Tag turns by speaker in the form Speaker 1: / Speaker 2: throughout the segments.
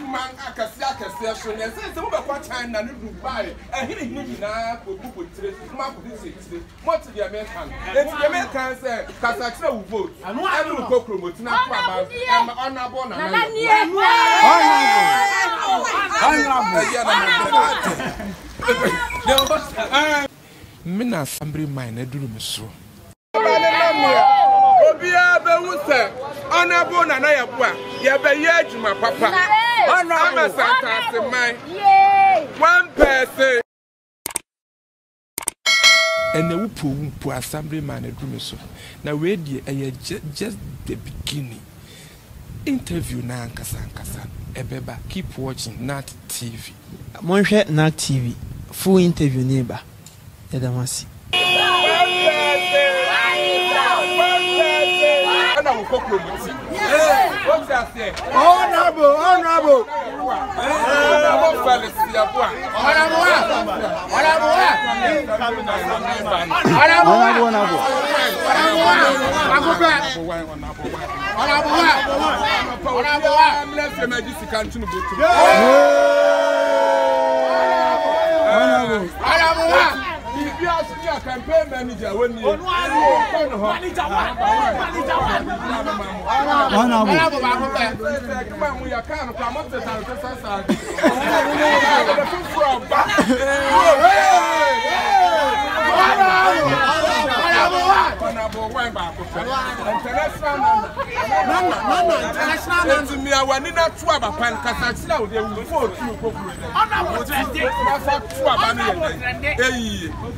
Speaker 1: man akasi so ne say we be kwa China no Dubai hini na ko tire ma ko tire mo to the American the American say kasakira will vote every ko promote na kwa ba honorable na Mina assembly mine eduru mesro Obia be wuse honorable na ya bo a ye be ye adwuma papa honorable Santa man one person and the who assembly man eduru mesro na we dey just the beginning interview na nkasa ebeba keep watching Nat TV
Speaker 2: Monhwe Nat TV full interview neighbor Edamasi
Speaker 1: Honorable if you ask me a campaign manager when you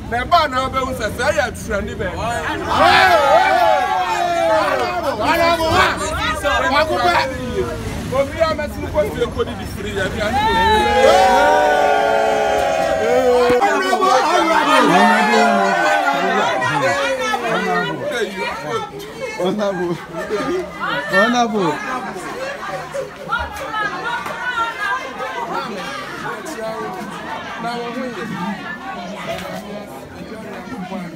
Speaker 1: Never know about us. I am training.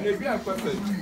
Speaker 1: Maybe I'm perfect.